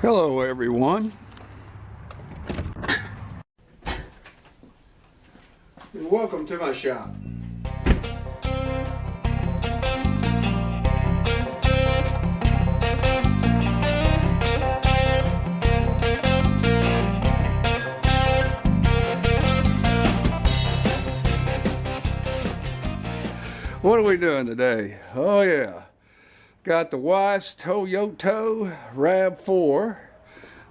Hello everyone, and welcome to my shop. What are we doing today? Oh yeah, got the wife's Toyota Rav4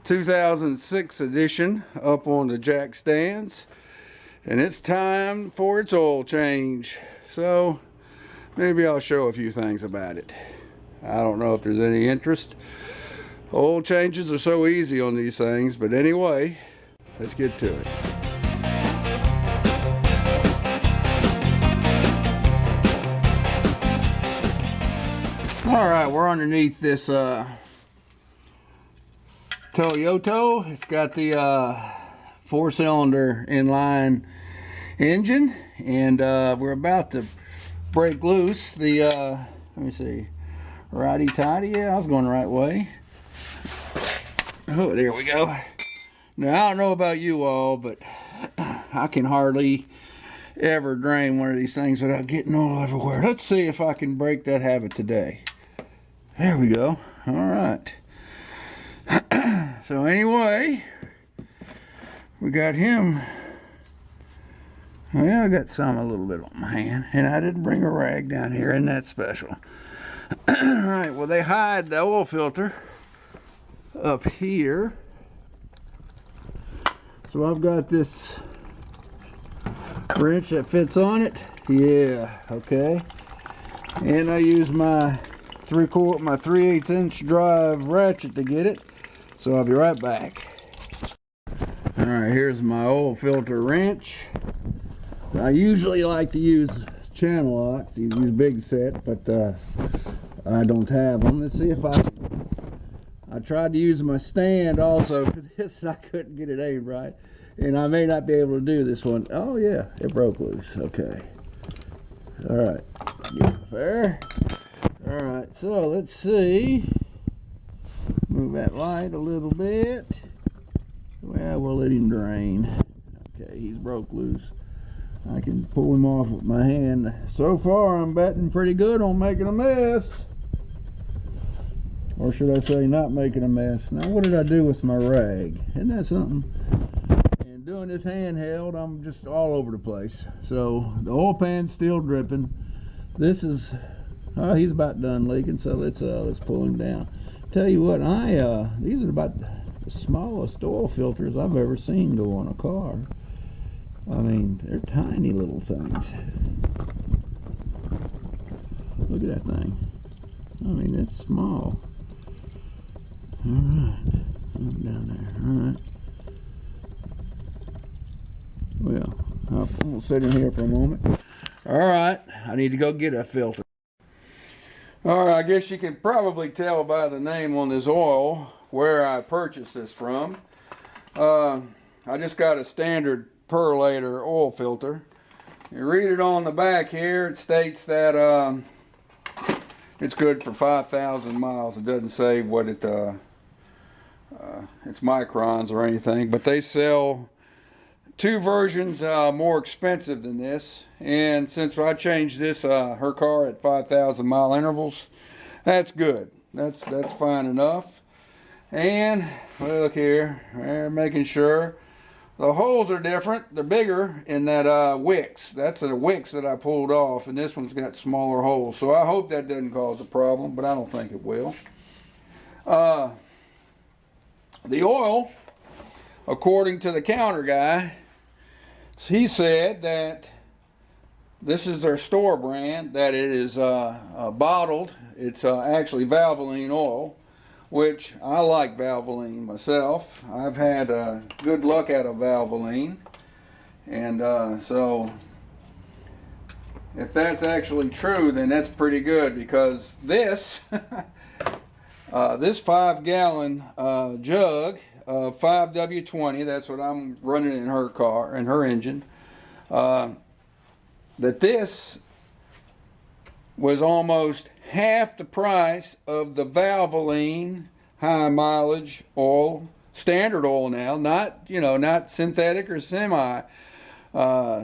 2006 edition up on the jack stands, and it's time for its oil change. So maybe I'll show a few things about it. I don't know if there's any interest. Oil changes are so easy on these things, but anyway, let's get to it. All right, we're underneath this Toyota. It's got the 4-cylinder inline engine, and we're about to break loose the let me see, righty tighty. Yeah, I was going the right way. Oh, there we go. Now I don't know about you all, but I can hardly ever drain one of these things without getting all everywhere. Let's see if I can break that habit today. There we go. All right. So anyway, we got him. Well, I got some a little bit on my hand, and I didn't bring a rag down here. Isn't that special? All right. Well, they hide the oil filter up here. So I've got this wrench that fits on it. Yeah. Okay. And I use my 3/8 inch drive ratchet to get it. So I'll be right back. All right, here's my oil filter wrench. I usually like to use channel locks, these big set, but I don't have them. Let's see if I tried to use my stand also for this, and I couldn't get it aimed right. And I may not be able to do this one. Oh yeah, it broke loose. Okay. All right, get it fair. All right, so let's see. Move that light a little bit. Well, we'll let him drain. Okay, he's broke loose. I can pull him off with my hand. So far, I'm betting pretty good on making a mess. Or should I say not making a mess. Now, what did I do with my rag? Isn't that something? And doing this handheld, I'm just all over the place. So, the oil pan's still dripping. This is... oh, he's about done leaking, so let's pull him down. Tell you what, these are about the smallest oil filters I've ever seen go on a car. I mean, they're tiny little things. Look at that thing. I mean, it's small. All right, down there. All right. Well, I'm gonna sit in here for a moment. All right, I need to go get a filter. All right, I guess you can probably tell by the name on this oil where I purchased this from. I just got a standard perlator oil filter. You read it on the back here, it states that it's good for 5,000 miles. It doesn't say what it's microns or anything, but they sell two versions more expensive than this, and since I changed this her car at 5,000 mile intervals, that's good. That's fine enough. And look here, we're making sure the holes are different. They're bigger in that wicks. That's a wicks that I pulled off, and this one's got smaller holes. So I hope that doesn't cause a problem, but I don't think it will. The oil, according to the counter guy, he said that this is their store brand, that it is bottled. It's actually Valvoline oil, which I like Valvoline myself. I've had good luck out of Valvoline. And so if that's actually true, then that's pretty good, because this, this 5-gallon jug, 5W20, that's what I'm running in her car, in her engine, that this was almost half the price of the Valvoline high mileage oil, standard oil now, not, you know, not synthetic or semi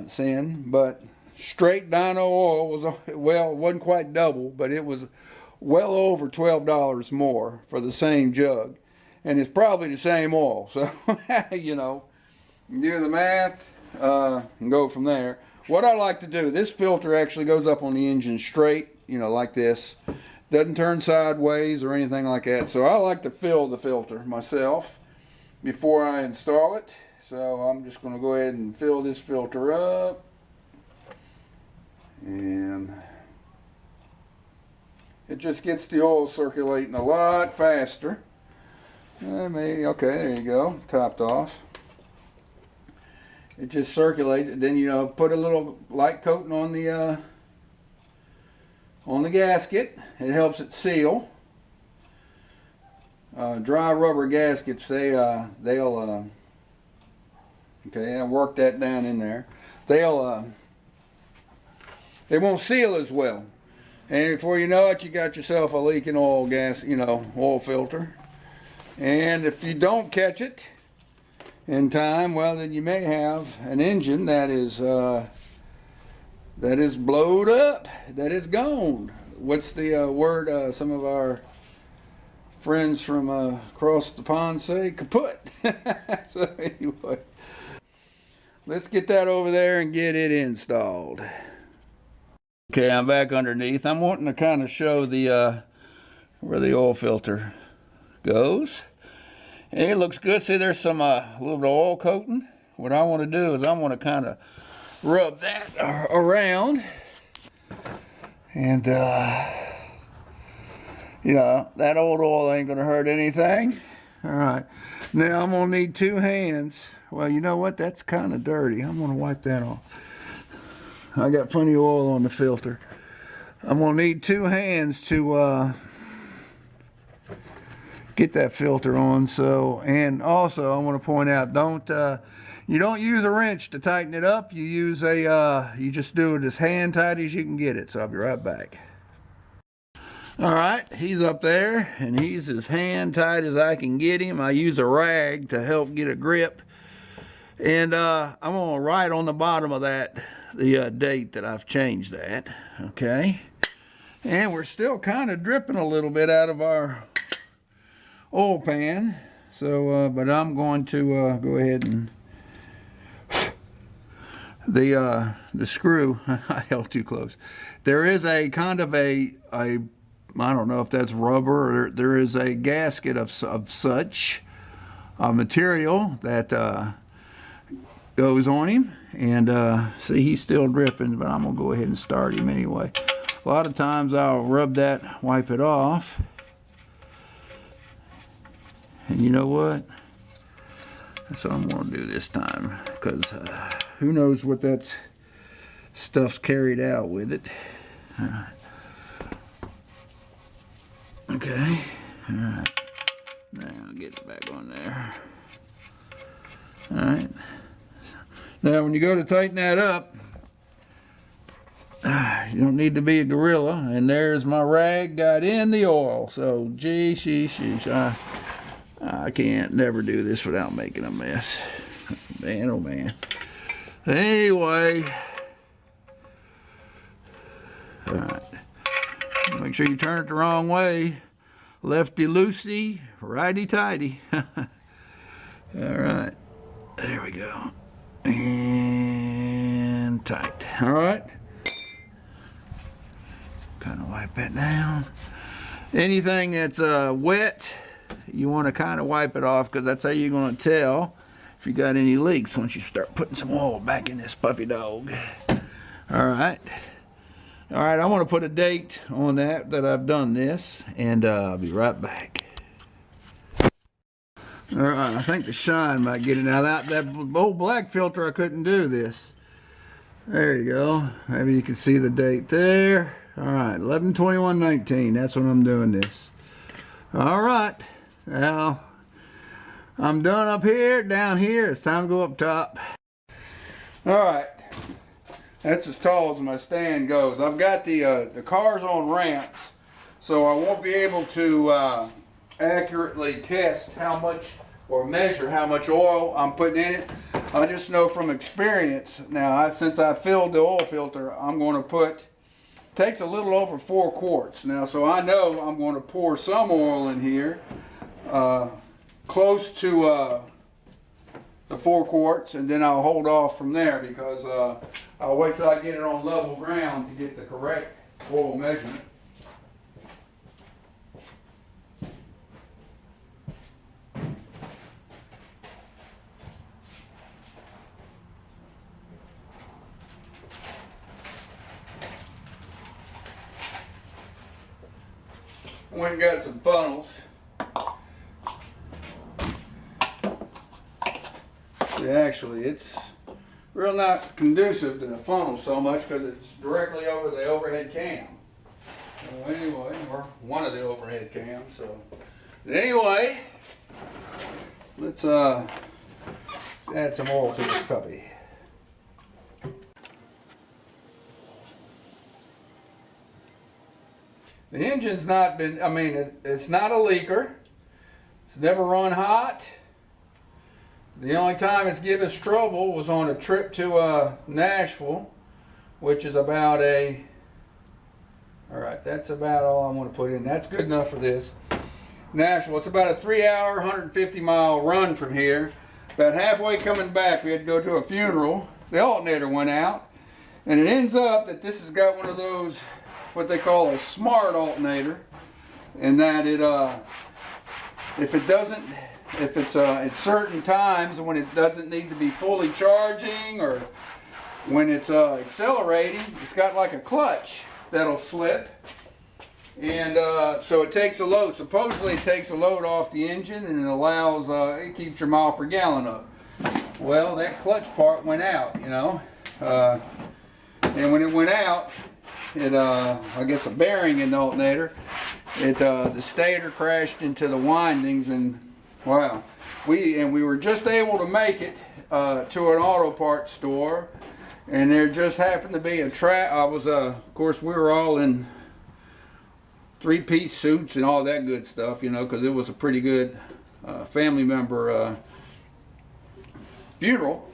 sin, but straight dyno oil was, well, it wasn't quite double, but it was well over $12 more for the same jug. And it's probably the same oil. So, you know, do the math and go from there. What I like to do, this filter actually goes up on the engine straight, you know, like this. Doesn't turn sideways or anything like that. So I like to fill the filter myself before I install it. So I'm just going to go ahead and fill this filter up. And it just gets the oil circulating a lot faster. Okay, there you go, topped off. It just circulates. Then, you know, put a little light coating on the gasket. It helps it seal. Dry rubber gaskets, they'll okay, I work that down in there. They won't seal as well. And before you know it, you got yourself a leaking oil oil filter. And if you don't catch it in time, well, then you may have an engine that is blowed up, that is gone. What's the word some of our friends from across the pond say? Kaput. So anyway, let's get that over there and get it installed. Okay, I'm back underneath. I'm wanting to kind of show the where the oil filter goes. And it looks good. See, there's some little bit of oil coating. What I want to do is I want to kind of rub that around. And, you know, that old oil ain't going to hurt anything. All right. Now I'm going to need two hands. Well, you know what? That's kind of dirty. I'm going to wipe that off. I got plenty of oil on the filter. I'm going to need two hands to get that filter on. So, and also I want to point out, you don't use a wrench to tighten it up. You use you just do it as hand tight as you can get it. So I'll be right back. All right, he's up there and he's as hand tight as I can get him. I use a rag to help get a grip. And I'm gonna write on the bottom of that the date that I've changed that. Okay. And we're still kind of dripping a little bit out of our oil pan. So, but I'm going to go ahead and the screw, I held too close. There is a kind of I don't know if that's rubber, or there is a gasket of such material that goes on him. And see, he's still dripping, but I'm gonna go ahead and start him anyway. A lot of times I'll rub that, wipe it off. And you know what? That's what I'm gonna do this time, because who knows what that stuff's carried out with it. All right. Okay. All right. Now I'll get it back on there. All right. Now when you go to tighten that up, you don't need to be a gorilla. And there's my rag got in the oil. So sheesh, I can't never do this without making a mess. Man, oh man. Anyway, all right. Make sure you turn it the wrong way. Lefty loosey, righty tighty. All right, there we go. And tight. All right. Kind of wipe that down. Anything that's wet, you want to kind of wipe it off, because that's how you're going to tell if you got any leaks once you start putting some oil back in this puppy dog. All right. All right, I want to put a date on that I've done this, and I'll be right back. All right, I think the shine might get it. Now that old black filter, I couldn't do this. There you go. Maybe you can see the date there. All right, 11/21/19. That's when I'm doing this. All right, now I'm done up here. Down here, it's time to go up top. All right, that's as tall as my stand goes. I've got the cars on ramps, so I won't be able to accurately test how much or measure how much oil I'm putting in it. I just know from experience now, since I filled the oil filter, I'm going to put, takes a little over 4 quarts. Now, so I know I'm going to pour some oil in here, close to the 4 quarts, and then I'll hold off from there because I'll wait till I get it on level ground to get the correct oil measurement. Went and got some funnels. See, actually, it's real not conducive to the funnel so much because it's directly over the overhead cam. So anyway, or one of the overhead cams. So anyway, let's add some oil to this puppy. The engine's not been, I mean, it's not a leaker. It's never run hot. The only time it's given us trouble was on a trip to Nashville, which is about alright, that's about all I'm going to put in. That's good enough for this. Nashville, it's about a 3-hour, 150-mile run from here. About halfway coming back, we had to go to a funeral. The alternator went out, and it ends up that this has got one of those, what they call a smart alternator, and that it if it's at certain times when it doesn't need to be fully charging, or when it's accelerating, it's got like a clutch that'll slip, and so it takes a load. Supposedly it takes a load off the engine, and it allows it keeps your mile per gallon up. Well, that clutch part went out, you know, and when it went out, it I guess a bearing in the alternator, the stator crashed into the windings, and wow, we were just able to make it to an auto parts store, and there just happened to be a of course we were all in 3-piece suits and all that good stuff, you know, because it was a pretty good family member funeral,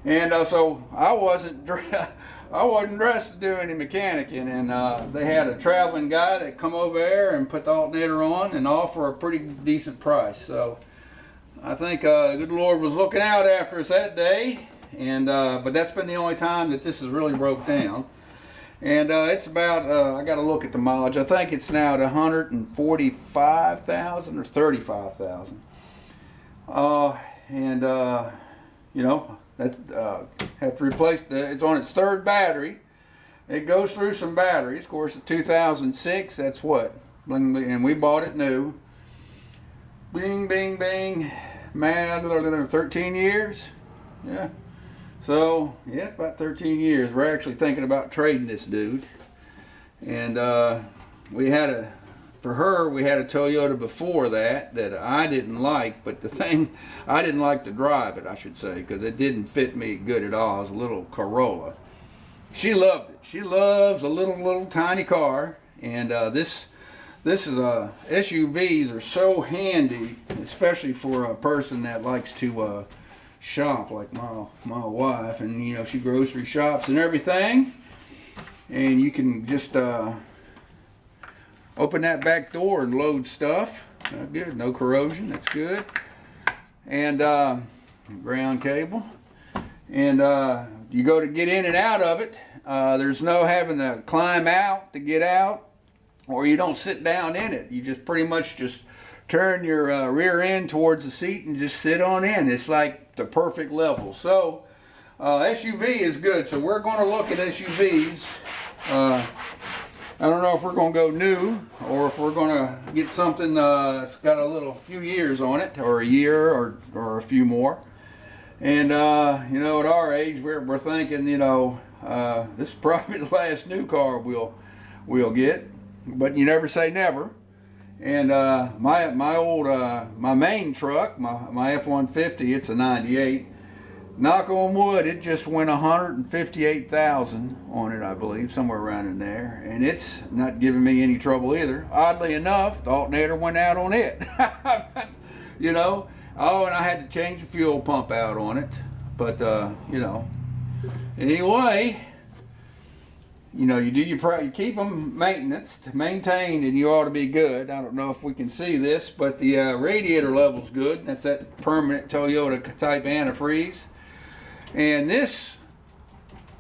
and so I wasn't dressed to do any mechanicking, and they had a traveling guy that come over there and put the alternator on, and all for a pretty decent price. So I think the good Lord was looking out after us that day, and but that's been the only time that this has really broke down. And it's about, I got to look at the mileage. I think it's now at 145,000 or 35,000. And you know, that's have to replace it's on its 3rd battery. It goes through some batteries. Of course, it's 2006. That's what, and we bought it new. Bing, bing, bing. Man, 13 years. Yeah. So yeah, it's about 13 years. We're actually thinking about trading this dude. And we had for her, we had a Toyota before that I didn't like, but the thing, I didn't like to drive it, I should say, because it didn't fit me good at all. It was a little Corolla. She loved it. She loves a little tiny car, and this is SUVs are so handy, especially for a person that likes to shop, like my wife, and you know, she grocery shops and everything, and you can just open that back door and load stuff. Good, no corrosion, that's good. And ground cable. And you go to get in and out of it. There's no having to climb out to get out, or you don't sit down in it. You just pretty much just turn your rear end towards the seat and just sit on in. It's like the perfect level. So SUV is good. So we're going to look at SUVs. I don't know if we're going to go new, or if we're going to get something that's got a few years on it, or a year, or a few more. And you know, at our age, we're thinking, you know, this is probably the last new car we'll get, but you never say never. And my main truck, my F-150, it's a '98. knock on wood, it just went 158,000 on it, I believe, somewhere around in there, and it's not giving me any trouble either. Oddly enough, the alternator went out on it. You know. Oh, and I had to change the fuel pump out on it, but you know. Anyway, you know, you keep them maintained, and you ought to be good. I don't know if we can see this, but the radiator level's good. That's that permanent Toyota type antifreeze. And this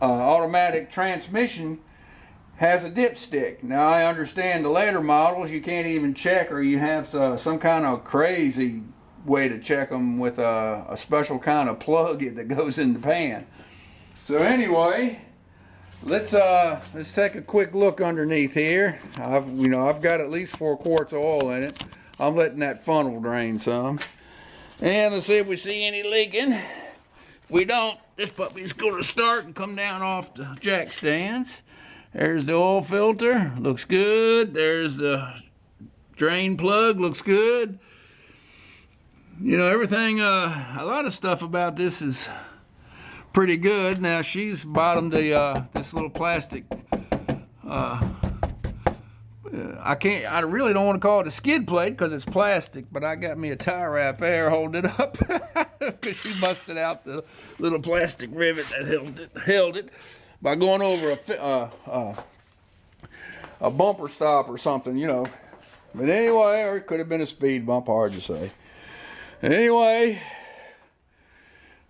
automatic transmission has a dipstick. Now I understand the later models you can't even check, or you have some kind of crazy way to check them with a special kind of plug that goes in the pan. So anyway, let's take a quick look underneath here. I've got at least 4 quarts of oil in it. I'm letting that funnel drain some, and let's see if we see any leaking. If we don't, this puppy's going to start and come down off the jack stands. There's the oil filter, looks good. There's the drain plug, looks good. You know, everything, a lot of stuff about this is pretty good. Now she's bottomed this little plastic, I really don't want to call it a skid plate because it's plastic, but I got me a tie wrap there holding it up because she busted out the little plastic rivet that held it by going over a bumper stop or something, you know. But anyway, or it could have been a speed bump, hard to say. Anyway,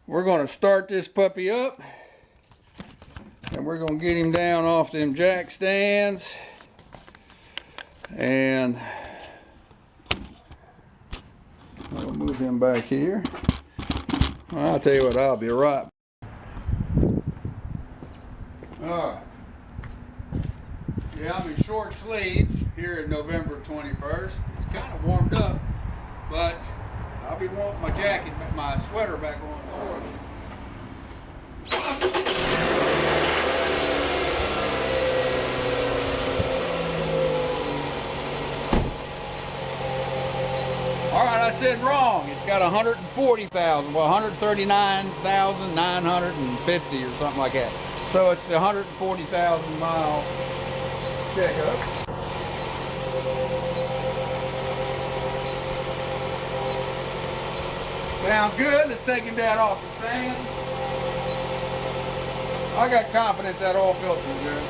we're going to start this puppy up, and we're going to get him down off them jack stands, and I'll move him back here. Well, I'll tell you what, I'll be right. Yeah, I'm in short sleeves here in November 21st. It's kind of warmed up, but I'll be wanting my jacket, my sweater back on shortly. All right, I said wrong. It's got 140,000, well, 139,950 or something like that. So it's a 140,000 mile checkup. Sounds good. Let's take him down off the stand. I got confidence that oil filter is good.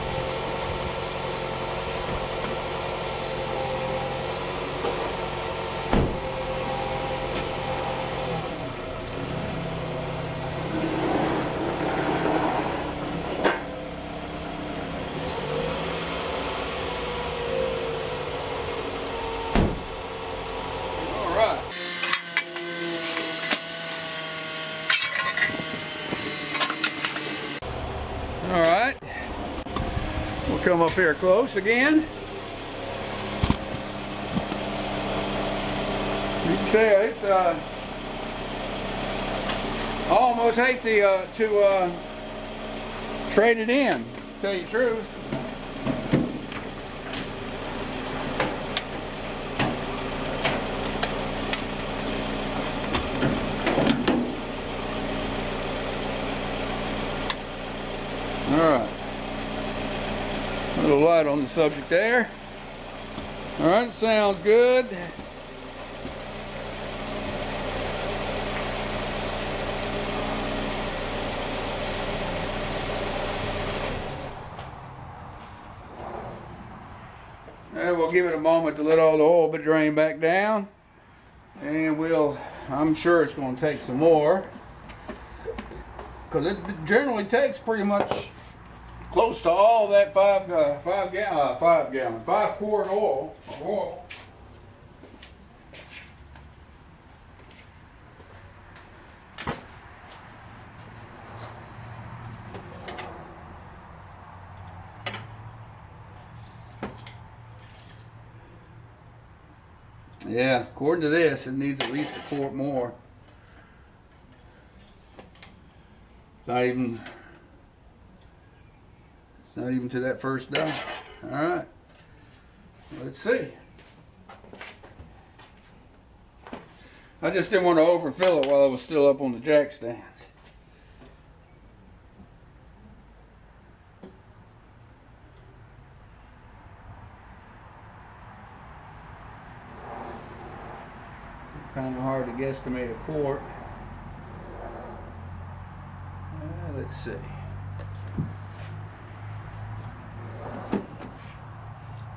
All right, we'll come up here close again. You can see it's I almost hate to trade it in, to tell you the truth. All right, a little light on the subject there. All right, sounds good. And we'll give it a moment to let all the oil drain back down, and I'm sure it's going to take some more, because it generally takes pretty much close to all that 5 quart oil. Yeah, according to this, it needs at least a quart more. It's not even to that first dime. All right, let's see. I just didn't want to overfill it while I was still up on the jack stands. Kind of hard to guesstimate a quart. Let's see.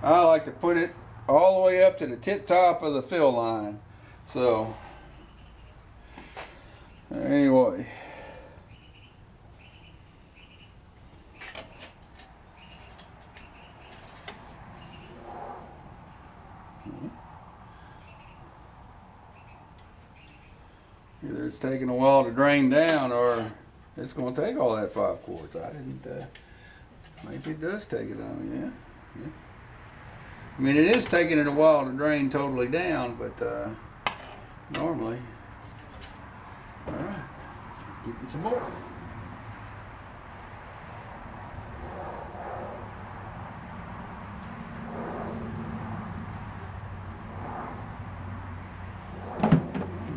I like to put it all the way up to the tip top of the fill line. So, anyway. Either it's taking a while to drain down, or it's going to take all that 5 quarts. I didn't. Maybe it does take it on. Yeah. I mean, it is taking it a while to drain totally down, but normally. All right, getting some more.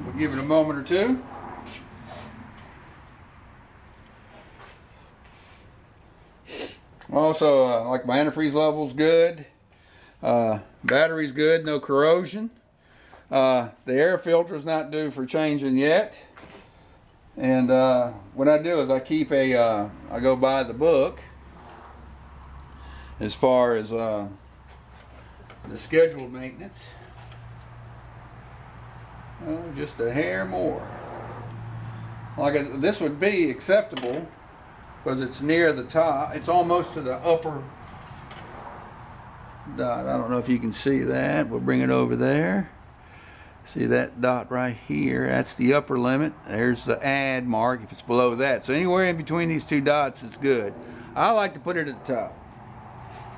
We'll give it a moment or two. Also, like my antifreeze level's good. Battery's good, no corrosion. The air filter's not due for changing yet. And what I do is I keep I go by the book as far as the scheduled maintenance. Just a hair more. This would be acceptable because it's near the top. It's almost to the upper dot. I don't know if you can see that. We'll bring it over there. See that dot right here? That's the upper limit. There's the add mark if it's below that. So anywhere in between these 2 dots is good. I like to put it at the top.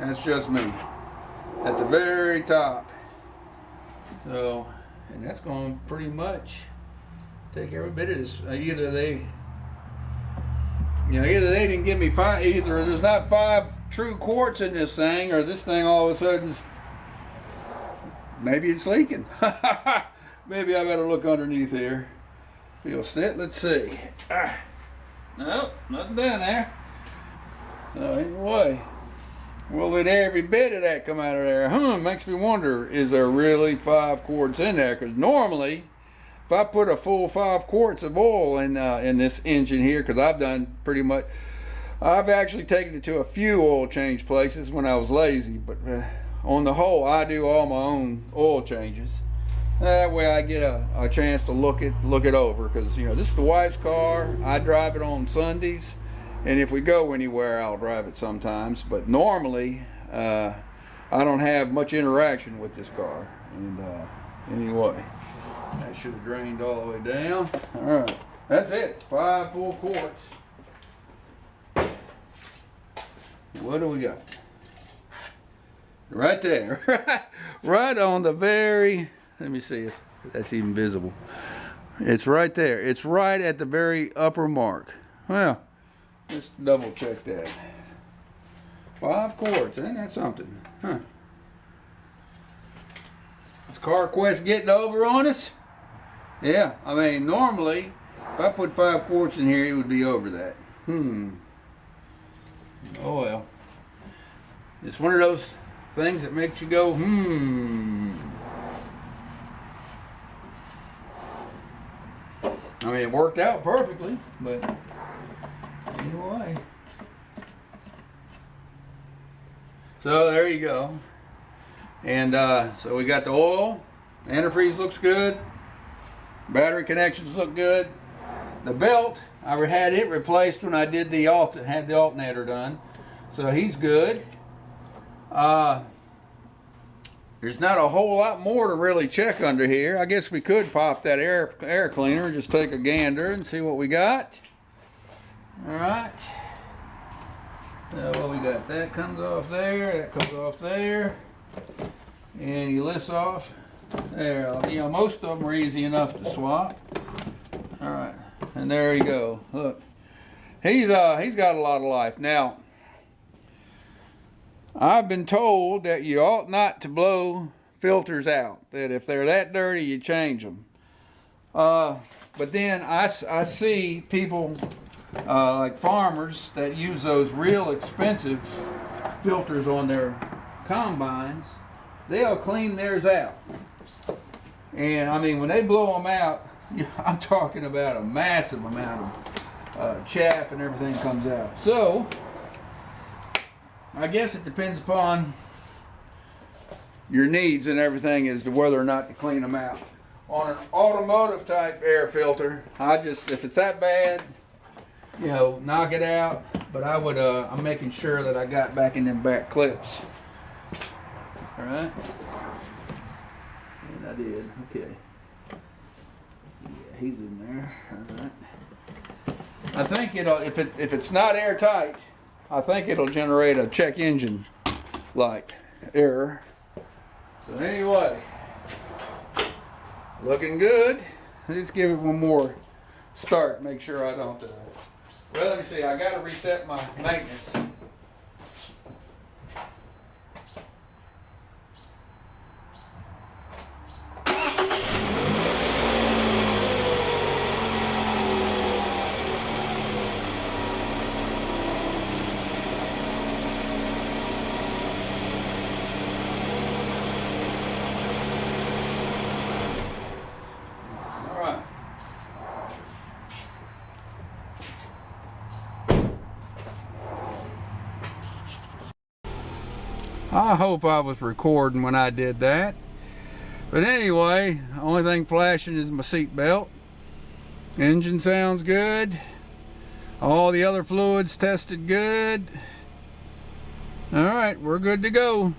That's just me. At the very top. So, and that's going to pretty much take every bit of this. Either they didn't give me 5, either there's not 5 true quarts in this thing, or this thing all of a sudden, maybe it's leaking. Maybe I better look underneath here. Feel it. Let's see. Nope, nothing down there. So anyway, well, did every bit of that come out of there? Makes me wonder, is there really 5 quarts in there? Because normally, if I put a full 5 quarts of oil in this engine here, because I've done pretty much, I've actually taken it to a few oil change places when I was lazy, but on the whole, I do all my own oil changes. That way I get a chance to look it over, because this is the wife's car. I drive it on Sundays, and if we go anywhere, I'll drive it sometimes. But normally, I don't have much interaction with this car. And anyway, that should have drained all the way down. All right, that's it. 5 full quarts. What do we got? Right there, right on the very. Let me see if that's even visible. It's right there. It's right at the very upper mark. Well, let's double check that. 5 quarts, ain't that something? Huh. Is CarQuest getting over on us? Yeah, I mean, normally, if I put 5 quarts in here, it would be over that. Oh well. It's one of those things that makes you go, I mean, it worked out perfectly, but anyway. So there you go. And so we got the oil. Antifreeze looks good. Battery connections look good. The belt, I had it replaced when I did had the alternator done. So he's good. There's not a whole lot more to really check under here. I guess we could pop that air cleaner and just take a gander and see what we got. All right. What we got? That comes off there. That comes off there. And he lifts off there. Most of them are easy enough to swap. All right. And there you go. Look. He's got a lot of life. Now, I've been told that you ought not to blow filters out. That if they're that dirty, you change them. But then I see people like farmers that use those real expensive filters on their combines. They'll clean theirs out. And I mean, when they blow them out, I'm talking about a massive amount of chaff and everything comes out. So I guess it depends upon your needs and everything as to whether or not to clean them out. On an automotive type air filter, if it's that bad, you know, knock it out. But I would, I'm making sure that I got back in them back clips. All right. And I did. Okay. Yeah, he's in there. All right. I think it'll, if it's not airtight, I think it'll generate a check engine light error. So anyway, looking good. Let's give it one more start. Make sure I don't. Well, let me see. I got to reset my maintenance. I hope I was recording when I did that. But anyway, the only thing flashing is my seat belt. Engine sounds good. All the other fluids tested good. All right, we're good to go.